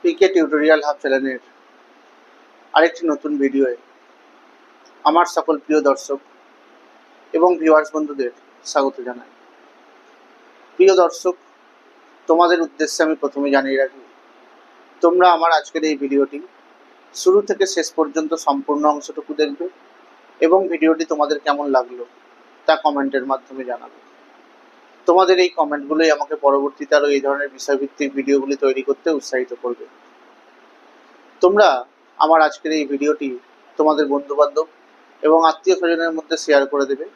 পিকে tutorial hub চ্যানেলের আরেকটি নতুন ভিডিওয়ে আমার সকল প্রিয় দর্শক এবং ভিউয়ার্স বন্ধুদের স্বাগত জানাই। প্রিয় দর্শক, তোমাদের উদ্দেশ্যে আমি প্রথমে জানিয়ে রাখি, তোমরা আমার আজকের এই ভিডিওটি শুরু থেকে শেষ পর্যন্ত সম্পূর্ণ অংশটুকু দেখবে এবং ভিডিওটি তোমাদের কেমন লাগলো তা কমেন্টের মাধ্যমে জানাবে। তোমাদের এই কমেন্টগুলোই আমাকে পরবর্তীতে আরও এই ধরনের বিষয়ভিত্তিক ভিডিওগুলি তৈরি করতে উৎসাহিত করবে। তোমরা আমার আজকের এই ভিডিওটি তোমাদের বন্ধুবান্ধব এবং আত্মীয় স্বজনের মধ্যে শেয়ার করে দেবে,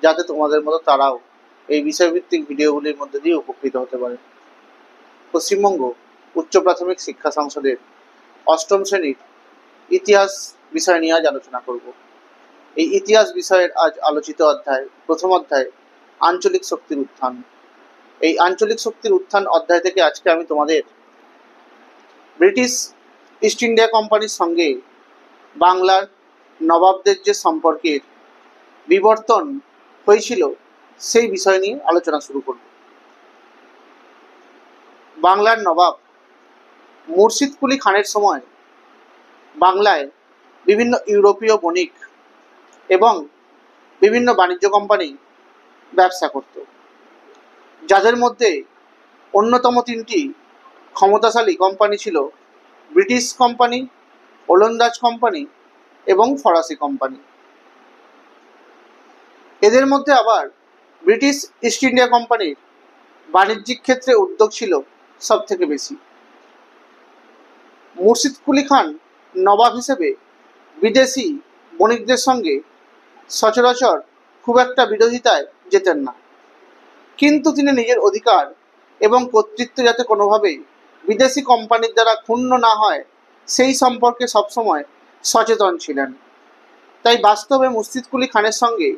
যাতে তোমাদের মতো তারাও এই বিষয়ভিত্তিক ভিডিওগুলির মধ্যে দিয়ে উপকৃত হতে পারে। পশ্চিমবঙ্গ উচ্চ প্রাথমিক শিক্ষা সংসদের অষ্টম শ্রেণীর ইতিহাস বিষয় নিয়ে আজ আলোচনা করব। এই ইতিহাস বিষয়ের আজ আলোচিত অধ্যায়, প্রথম অধ্যায় আঞ্চলিক শক্তির উত্থান। এই আঞ্চলিক শক্তির উত্থান অধ্যায় থেকে আজকে আমি তোমাদের ব্রিটিশ ইস্ট ইন্ডিয়া কোম্পানির সঙ্গে বাংলার নবাবদের যে সম্পর্কের বিবর্তন হয়েছিল সেই বিষয় নিয়ে আলোচনা শুরু করব। বাংলার নবাব মুর্শিদ কুলি খানের সময় বাংলায় বিভিন্ন ইউরোপীয় বণিক এবং বিভিন্ন বাণিজ্য কোম্পানি ব্যবসা করত, যাদের মধ্যে অন্যতম তিনটি ক্ষমতাশালী কোম্পানি ছিল ব্রিটিশ কোম্পানি, ওলন্দাজ কোম্পানি এবং ফরাসি কোম্পানি। এদের মধ্যে আবার ব্রিটিশ ইস্ট ইন্ডিয়া কোম্পানির বাণিজ্যিক ক্ষেত্রে উদ্যোগ ছিল সব থেকে বেশি। মুর্শিদ কুলি খান নবাব হিসেবে বিদেশি বণিকদের সঙ্গে সচরাচর খুব একটা বিরোধিতায় যেতেন না, কিন্তু তিনি নিজের অধিকার এবং কর্তৃত্ব যাতে কোনোভাবেই বিদেশি কোম্পানির দ্বারা ক্ষুণ্ণ না হয় সেই সম্পর্কে সবসময় সচেতন ছিলেন। তাই বাস্তবে মুর্শিদ কুলি খানের সঙ্গে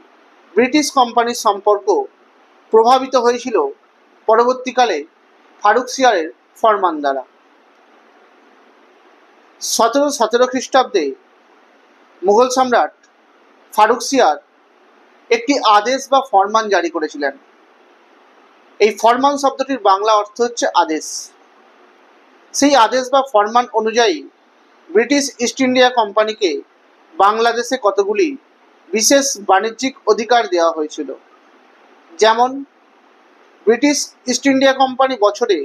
ব্রিটিশ কোম্পানির সম্পর্ক প্রভাবিত হয়েছিল পরবর্তীকালে ফারুকসিয়ারের ফরমান দ্বারা। 1717 খ্রিস্টাব্দে মুঘল সম্রাট ফারুকসিয়ার একটি আদেশ বা ফরমান জারি করেছিলেন। এই ফরমান শব্দটির বাংলা অর্থ হচ্ছে আদেশ। সেই আদেশ বা ফরমান অনুযায়ী ব্রিটিশ ইস্ট ইন্ডিয়া কোম্পানিকে বাংলাদেশে কতগুলি বিশেষ বাণিজ্যিক অধিকার দেওয়া হয়েছিল। যেমন, ব্রিটিশ ইস্ট ইন্ডিয়া কোম্পানি বছরে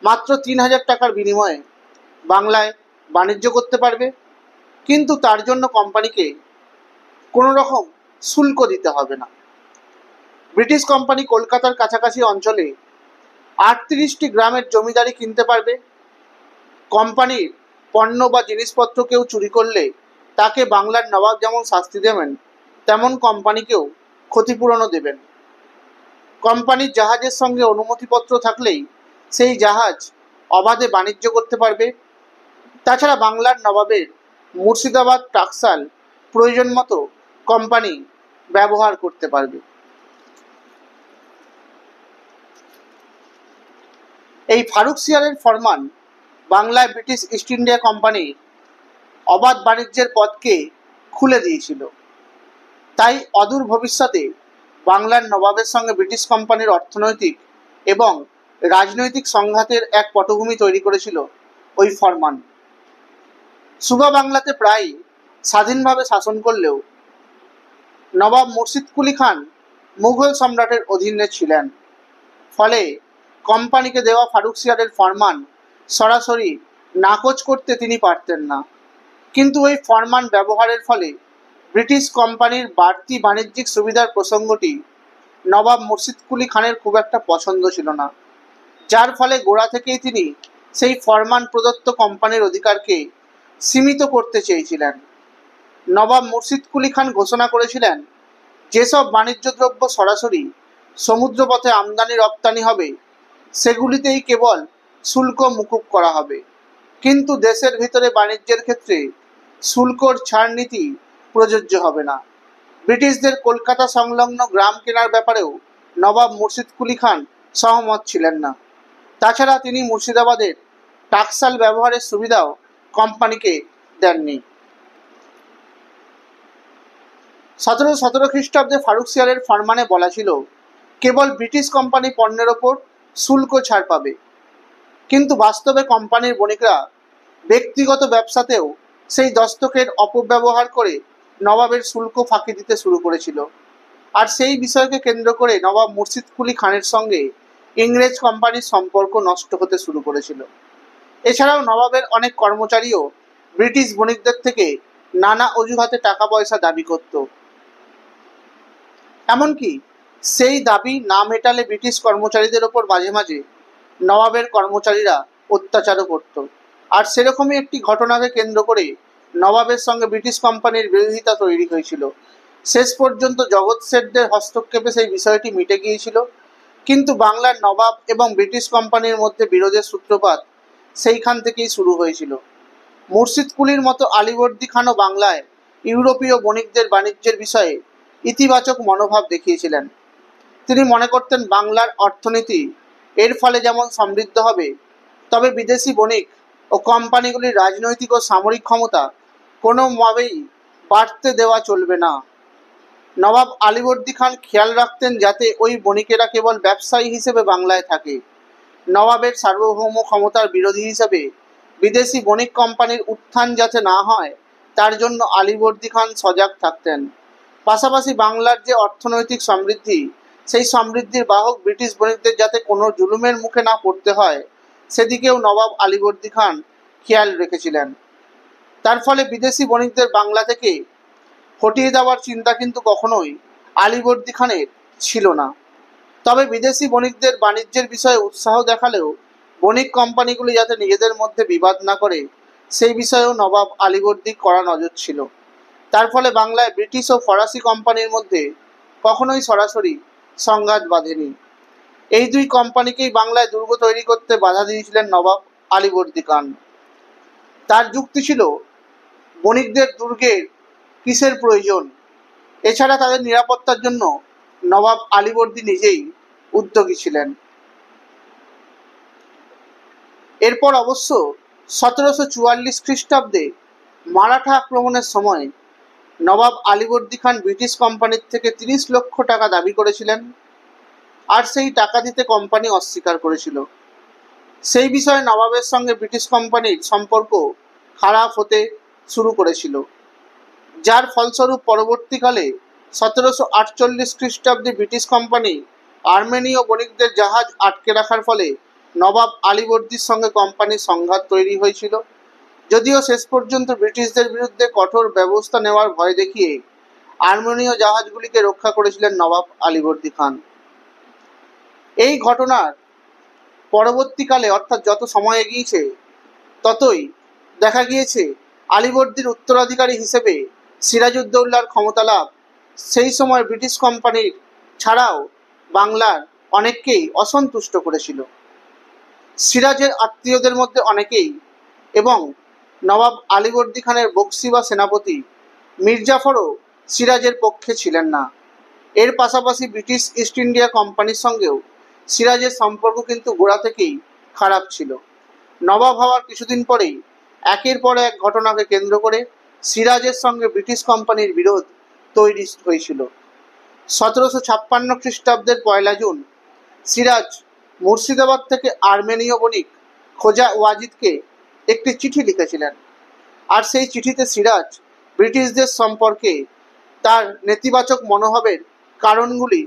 মাত্র 3000 টাকার বিনিময়ে বাংলায় বাণিজ্য করতে পারবে, কিন্তু তার জন্য কোম্পানিকে কোনো রকম শুল্ক দিতে হবে না। ব্রিটিশ কোম্পানি কলকাতার কাছাকাছি অঞ্চলে 38টি গ্রামের জমিদারি কিনতে পারবে। কোম্পানির পণ্য বা জিনিসপত্র কেউ চুরি করলে তাকে বাংলার নবাব যেমন শাস্তি দেবেন, তেমন কোম্পানিকেও ক্ষতিপূরণও দেবেন। কোম্পানির জাহাজের সঙ্গে অনুমতিপত্র থাকলেই সেই জাহাজ অবাধে বাণিজ্য করতে পারবে। তাছাড়া বাংলার নবাবের মুর্শিদাবাদ টাকসাল প্রয়োজন মতো কোম্পানি ব্যবহার করতে পারবে। এই ফারুকসিয়ারের ফরমান বাংলায় ব্রিটিশ ইস্ট ইন্ডিয়া কোম্পানির অবাধ বাণিজ্যের পথকে খুলে দিয়েছিল। তাই অদূর ভবিষ্যতে বাংলার নবাবের সঙ্গে ব্রিটিশ কোম্পানির অর্থনৈতিক এবং রাজনৈতিক সংঘাতের এক পটভূমি তৈরি করেছিল ওই ফরমান। সুবা বাংলাতে প্রায় স্বাধীনভাবে শাসন করলেও নবাব মুর্শিদ কুলি খান মুঘল সম্রাটের অধীনে ছিলেন। ফলে কোম্পানিকে দেওয়া ফারুকসিয়ারের ফরমান সরাসরি নাকচ করতে তিনি পারতেন না, কিন্তু ওই ফরমান ব্যবহারের ফলে ব্রিটিশ কোম্পানির বাড়তি বাণিজ্যিক সুবিধার প্রসঙ্গটি নবাব মুর্শিদ কুলি খানের খুব একটা পছন্দ ছিল না, যার ফলে গোড়া থেকেই তিনি সেই ফরমান প্রদত্ত কোম্পানির অধিকারকে সীমিত করতে চেয়েছিলেন। নবাব মুর্শিদ কুলি খান ঘোষণা করেছিলেন, যেসব বাণিজ্য দ্রব্য সরাসরি সমুদ্রপথে আমদানি রপ্তানি হবে সেগুলিতেই কেবল শুল্ক মুকুব করা হবে, কিন্তু দেশের ভিতরে বাণিজ্যের ক্ষেত্রে শুল্কর ছাড় নীতি প্রযোজ্য হবে না। ব্রিটিশদের কলকাতা সংলগ্ন গ্রাম কেনার ব্যাপারেও নবাব মুর্শিদ কুলি খান সহমত ছিলেন না। তাছাড়া তিনি মুর্শিদাবাদের টাকসাল ব্যবহারের সুবিধাও কোম্পানিকে দেননি। 1717 খ্রিস্টাব্দে ফারুকসিয়ারের ফরমানে বলা ছিল, কেবল ব্রিটিশ কোম্পানি পণ্যের ওপর শুল্ক ছাড় পাবে, কিন্তু বাস্তবে কোম্পানির বণিকরা ব্যক্তিগত ব্যবসাতেও সেই দস্তকের অপব্যবহার করে নবাবের শুল্ক ফাঁকি দিতে শুরু করেছিল। আর সেই বিষয়কে কেন্দ্র করে নবাব মুর্শিদ কুলি খানের সঙ্গে ইংরেজ কোম্পানির সম্পর্ক নষ্ট হতে শুরু করেছিল। এছাড়াও নবাবের অনেক কর্মচারীও ব্রিটিশ বণিকদের থেকে নানা অজুহাতে টাকা পয়সা দাবি করত। এমনকি সেই দাবি না মেটালে ব্রিটিশ কর্মচারীদের ওপর মাঝে মাঝে নবাবের কর্মচারীরা অত্যাচারও করত। আর সেরকমই একটি ঘটনাকে কেন্দ্র করে নবাবের সঙ্গে ব্রিটিশ কোম্পানির বিরোধিতা তৈরি হয়েছিল। শেষ পর্যন্ত জগৎ শেঠদের হস্তক্ষেপে সেই বিষয়টি মিটে গিয়েছিল, কিন্তু বাংলার নবাব এবং ব্রিটিশ কোম্পানির মধ্যে বিরোধের সূত্রপাত সেইখান থেকেই শুরু হয়েছিল। মুর্শিদ কুলির মতো আলীবর্দী খানও বাংলায় ইউরোপীয় বণিকদের বাণিজ্যের বিষয়ে ইতিবাচক মনোভাব দেখিয়েছিলেন। তিনি মনে করতেন বাংলার অর্থনীতি এর ফলে যেমন সমৃদ্ধ হবে, তবে বিদেশি বণিক ও কোম্পানিগুলির রাজনৈতিক ও সামরিক ক্ষমতা কোনোভাবেই বাড়তে দেওয়া চলবে না। নবাব আলীবর্দী খান খেয়াল রাখতেন যাতে ওই বণিকেরা কেবল ব্যবসায়ী হিসেবে বাংলায় থাকে। নবাবের সার্বভৌম ক্ষমতার বিরোধী হিসেবে বিদেশি বণিক কোম্পানির উত্থান যাতে না হয়, তার জন্য আলীবর্দী খান সজাগ থাকতেন। পাশাপাশি বাংলার যে অর্থনৈতিক সমৃদ্ধি, সেই সমৃদ্ধির বাহক ব্রিটিশ বণিকদের যাতে কোনো জুলুমের মুখে না পড়তে হয়, সেদিকেও নবাব আলীবর্দী খান খেয়াল রেখেছিলেন। তার ফলে বিদেশি বণিকদের বাংলা থেকে হটিয়ে দেওয়ার চিন্তা কিন্তু কখনোই আলীবর্দী খানের ছিল না। তবে বিদেশি বণিকদের বাণিজ্যের বিষয়ে উৎসাহ দেখালেও বণিক কোম্পানিগুলি যাতে নিজেদের মধ্যে বিবাদ না করে, সেই বিষয়েও নবাব আলীবর্দী কড়া নজর ছিল। তার ফলে বাংলায় ব্রিটিশ ও ফরাসি কোম্পানির মধ্যে কখনোই সরাসরি সংঘাত বাধেনি। এই দুই কোম্পানিকেই বাংলায় দুর্গ তৈরি করতে বাধা দিয়েছিলেন নবাব আলীবর্দী খান। তার যুক্তি ছিল, বণিকদের দুর্গের কিসের প্রয়োজন? এছাড়া তাদের নিরাপত্তার জন্য নবাব আলীবর্দী নিজেই উদ্যোগী ছিলেন। এরপর অবশ্য 1744 খ্রিস্টাব্দে মারাঠা আক্রমণের সময় নবাব আলীবর্দী খান ব্রিটিশ কোম্পানির থেকে 30 লক্ষ টাকা দাবি করেছিলেন, আর সেই টাকা দিতে কোম্পানি অস্বীকার করেছিল। সেই বিষয়ে নবাবের সঙ্গে ব্রিটিশ কোম্পানির সম্পর্ক খারাপ হতে শুরু করেছিল, যার ফলস্বরূপ পরবর্তীকালে 1748 খ্রিস্টাব্দে ব্রিটিশ কোম্পানি আর্মেনীয় বণিকদের জাহাজ আটকে রাখার ফলে নবাব আলীবর্দীর সঙ্গে কোম্পানির সংঘাত তৈরি হয়েছিল। যদিও শেষ পর্যন্ত ব্রিটিশদের বিরুদ্ধে কঠোর ব্যবস্থা নেওয়ার ভয় দেখিয়ে আর্মেনীয় জাহাজগুলিকে রক্ষা করেছিলেন নবাব আলীবর্দী খান। এই ঘটনার পরবর্তীকালে, অর্থাৎ যত সময় এগিয়েছে, ততই দেখা গিয়েছে আলীবর্দীর উত্তরাধিকারী হিসেবে সিরাজউদ্দৌলার ক্ষমতা লাভ সেই সময় ব্রিটিশ কোম্পানির ছাড়াও বাংলার অনেককেই অসন্তুষ্ট করেছিল। সিরাজের আত্মীয়দের মধ্যে অনেকেই এবং নবাব আলীবর্দী খানের বক্সি বা সেনাপতি মীর জাফরও সিরাজের পক্ষে ছিলেন না। এর পাশাপাশি ব্রিটিশ ইস্ট ইন্ডিয়া কোম্পানির সঙ্গেও সিরাজের সম্পর্ক কিন্তু গোড়া থেকেই খারাপ ছিল। নবাব হওয়ার কিছুদিন পরেই একের পর এক ঘটনাকে কেন্দ্র করে সিরাজের সঙ্গে ব্রিটিশ কোম্পানির বিরোধ তৈরি হয়েছিল। 1756 খ্রিস্টাব্দের 1 জুন সিরাজ মুর্শিদাবাদ থেকে আর্মেনীয় বণিক খোজা ওয়াজিদকে একটি চিঠি লিখেছিলেন, আর সেই চিঠিতে সিরাজ ব্রিটিশদের সম্পর্কে তার নেতিবাচক মনোভাবের কারণগুলি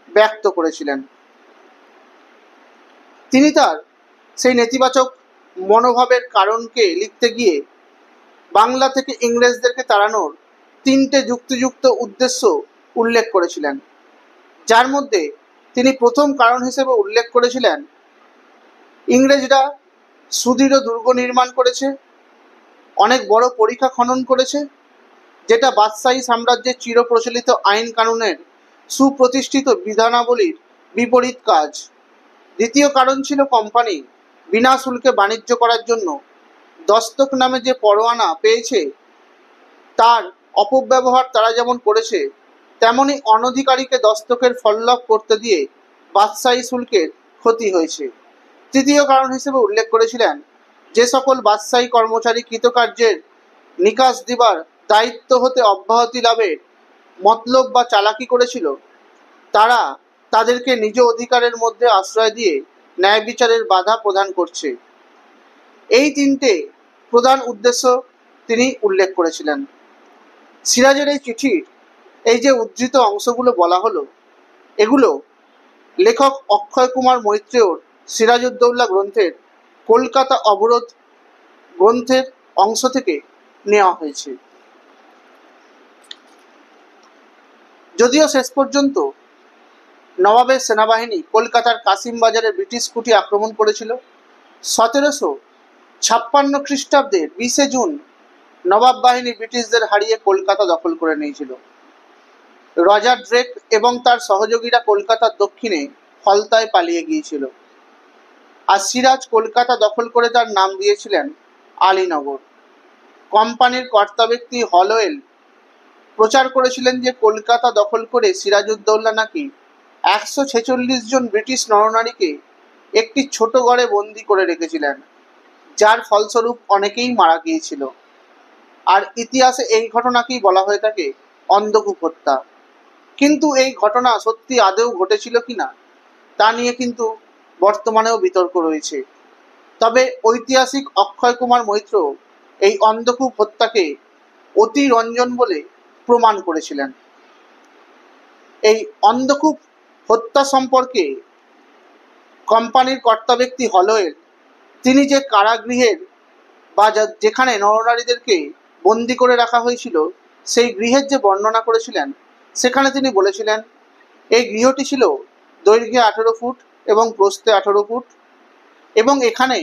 ব্যক্ত করেছিলেন। তিনি তার সেই নেতিবাচক মনোভাবের কারণকে লিখতে গিয়ে বাংলা থেকে ইংরেজদেরকে তাড়ানোর 3টে যুক্তিযুক্ত উদ্দেশ্য উল্লেখ করেছিলেন, যার মধ্যে তিনি প্রথম কারণ হিসেবে উল্লেখ করেছিলেন, ইংরেজরা সুদৃঢ় দুর্গ নির্মাণ করেছে, অনেক বড় পরিখা খনন করেছে, যেটা বাদশাহী সাম্রাজ্যের চিরপ্রচলিত আইন কানুনের সুপ্রতিষ্ঠিত বিধানাবলীর বিপরীত কাজ। দ্বিতীয় কারণ ছিল কোম্পানি বিনা শুল্কে বাণিজ্য করার জন্য দস্তক নামে যে পরোয়ানা পেয়েছে, তার অপব্যবহার তারা যেমন করেছে, তেমনি অনধিকারীকে দস্তকের ফললাভ করতে দিয়ে বাদশাহী শুল্কের ক্ষতি হয়েছে। তৃতীয় কারণ হিসেবে উল্লেখ করেছিলেন, যে সকল বাদশাহী কর্মচারী কৃতকার্যের নিকাশ দিবার দায়িত্ব হতে অব্যাহতি লাভের মতলব বা চালাকি করেছিল, তারা তাদেরকে নিজ অধিকারের মধ্যে আশ্রয় দিয়ে ন্যায় বিচারের বাধা প্রদান করছে। এই 3টে প্রধান উদ্দেশ্য তিনি উল্লেখ করেছিলেন। সিরাজের এই চিঠির এই যে উদ্ধৃত অংশগুলো বলা হলো, এগুলো লেখক অক্ষয় কুমার মৈত্রেয়র সিরাজউদ্দৌলা গ্রন্থের কলকাতা অবরোধ গ্রন্থের অংশ থেকে নেওয়া হয়েছে। যদিও শেষ পর্যন্ত নবাবের সেনাবাহিনী কলকাতার কাসিম বাজারে ব্রিটিশ কুটি আক্রমণ করেছিল, 1756 খ্রিস্টাব্দের 20 জুন নবাব বাহিনী ব্রিটিশদের হারিয়ে কলকাতা দখল করে নিয়েছিল। রজার ড্রেক এবং তার সহযোগীরা কলকাতার দক্ষিণে ফলতায় পালিয়ে গিয়েছিল, আর সিরাজ কলকাতা দখল করে তার নাম দিয়েছিলেন আলীনগর। কোম্পানির কর্তা ব্যক্তি হলওয়েল প্রচার করেছিলেন যে কলকাতা দখল করে সিরাজউদ্দৌলা নাকি 146 জন ব্রিটিশ নরনারীকে একটি ছোট ঘরে বন্দি করে রেখেছিলেন, যার ফলস্বরূপ অনেকেই মারা গিয়েছিল। আর ইতিহাসে এই ঘটনাকেই বলা হয়ে থাকে অন্ধকূপ হত্যা। কিন্তু এই ঘটনা সত্যি আদৌ ঘটেছিল কিনা তা নিয়ে কিন্তু বর্তমানেও বিতর্ক রয়েছে। তবে ঐতিহাসিক অক্ষয় কুমার মৈত্র এই অন্ধকূপ হত্যাকে অতি রঞ্জন বলে প্রমাণ করেছিলেন। এই অন্ধকূপ হত্যা সম্পর্কে কোম্পানির কর্তা ব্যক্তি হলওয়েল তিনি যে কারাগৃহের বা যেখানে নরনারীদেরকে বন্দি করে রাখা হয়েছিল সেই গৃহের যে বর্ণনা করেছিলেন, সেখানে তিনি বলেছিলেন এই গৃহটি ছিল দৈর্ঘ্যে 18 ফুট এবং প্রস্থে 18 ফুট, এবং এখানে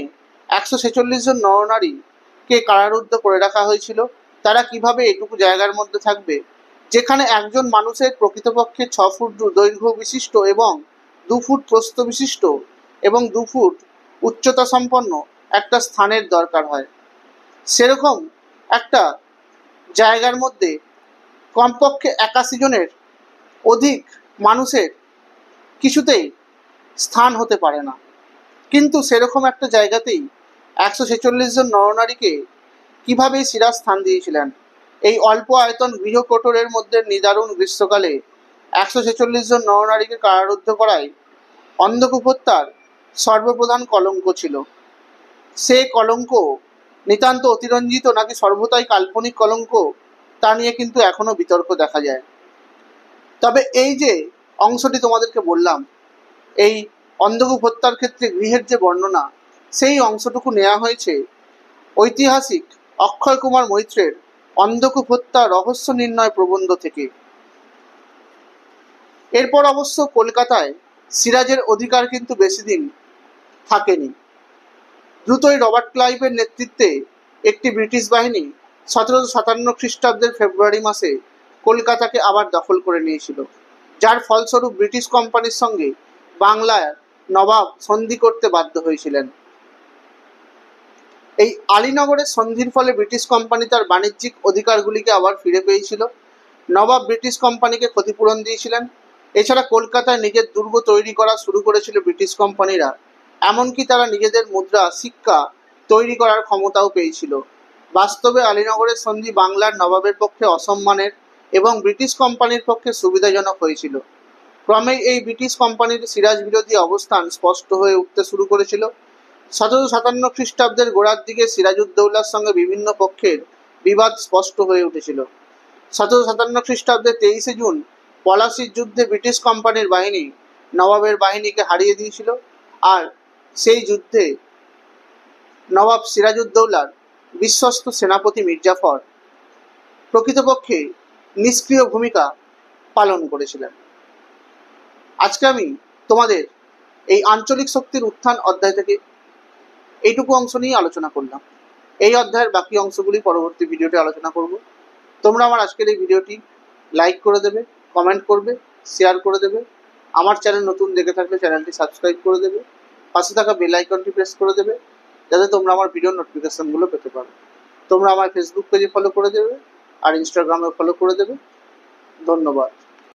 146 জন নরনারীকে কারারুদ্ধ করে রাখা হয়েছিল। তারা কিভাবে এটুকু জায়গার মধ্যে থাকবে, যেখানে একজন মানুষের প্রকৃতপক্ষে 6 ফুট দৈর্ঘ্য বিশিষ্ট এবং 2 ফুট প্রস্থ বিশিষ্ট এবং 2 ফুট উচ্চতা সম্পন্ন একটা স্থানের দরকার হয়। সেরকম একটা জায়গার মধ্যে কমপক্ষে 81 জনের অধিক মানুষের কিছুতেই স্থান হতে পারে না। কিন্তু সেরকম একটা জায়গাতেই 146 জন নরনারীকে কিভাবে সিরাজ স্থান দিয়েছিলেন। এই অল্প আয়তন গৃহকোটরের মধ্যে নিদারুণ গ্রীষ্মকালে 146 জন নরনারীকে কারারুদ্ধ করায় অন্ধকূপ হত্যার সর্বপ্রধান কলঙ্ক ছিল। সে কলঙ্ক নিতান্ত অতিরঞ্জিত নাকি সর্বদাই কাল্পনিক কলঙ্ক, তা নিয়ে কিন্তু এখনো বিতর্ক দেখা যায়। তবে এই যে অংশটি তোমাদেরকে বললাম, এই অন্ধকূপ হত্যার ক্ষেত্রে গৃহের যে বর্ণনা, সেই অংশটুকু নেওয়া হয়েছে ঐতিহাসিক অক্ষয় কুমার মৈত্রের অন্ধকূপ হত্যা রহস্য নির্ণয় প্রবন্ধ থেকে। এরপর অবশ্য কলকাতায় সিরাজের অধিকার কিন্তু বেশি দিন থাকেনি। দ্রুতই রবার্ট ক্লাইভের নেতৃত্বে একটি ব্রিটিশ বাহিনী 1757 খ্রিস্টাব্দের ফেব্রুয়ারি মাসে কলকাতাকে আবার দখল করে নিয়েছিল, যার ফলস্বরূপ ব্রিটিশ কোম্পানির সঙ্গে বাংলার নবাব সন্ধি করতে বাধ্য হয়েছিলেন। এই আলীনগরের সন্ধির ফলে ব্রিটিশ কোম্পানি তার বাণিজ্যিক অধিকারগুলিকে আবার ফিরে পেয়েছিল। নবাব ব্রিটিশ কোম্পানিকে ক্ষতিপূরণ দিয়েছিলেন। এছাড়া কলকাতায় নিজের দুর্গ তৈরি করা শুরু করেছিল ব্রিটিশ কোম্পানিরা। এমনকি তারা নিজেদের মুদ্রা সিক্কা তৈরি করার ক্ষমতাও পেয়েছিল। বাস্তবে আলীনগরের সন্ধি বাংলার নবাবের পক্ষে অসম্মানের এবং ব্রিটিশ কোম্পানির পক্ষে সুবিধাজনক হয়েছিল। ক্রমে এই ব্রিটিশ কোম্পানির সিরাজ বিরোধী অবস্থান স্পষ্ট হয়ে উঠতে শুরু করেছিল। 1757 খ্রিস্টাব্দের গোড়ার দিকে সিরাজউদ্দৌলার সঙ্গে বিভিন্ন পক্ষের বিবাদ স্পষ্ট হয়ে উঠেছিল। 1757 খ্রিস্টাব্দের 23 জুন পলাশির যুদ্ধে ব্রিটিশ কোম্পানির বাহিনী নবাবের বাহিনীকে হারিয়ে দিয়েছিল, আর সেই যুদ্ধে নবাব সিরাজউদ্দৌলার বিশ্বস্ত সেনাপতি মির্জাফর প্রকৃতপক্ষে নিষ্ক্রিয় ভূমিকা পালন করেছিলেন। আজকে আমি তোমাদের এই আঞ্চলিক শক্তির উত্থান অধ্যায় থেকে এইটুকু অংশ নিয়ে আলোচনা করলাম। এই অধ্যায়ের বাকি অংশগুলি পরবর্তী ভিডিওতে আলোচনা করব। তোমরা আমার আজকের এই ভিডিওটি লাইক করে দেবে, কমেন্ট করবে, শেয়ার করে দেবে। আমার চ্যানেল নতুন দেখে থাকলে চ্যানেলটি সাবস্ক্রাইব করে দেবে, পাশে থাকা বেল আইকনটি প্রেস করে দেবে, যাতে তোমরা আমার ভিডিওর নোটিফিকেশনগুলো পেতে পারো। তোমরা আমার ফেসবুক পেজে ফলো করে দেবে আর ইনস্টাগ্রামে ফলো করে দেবে। ধন্যবাদ।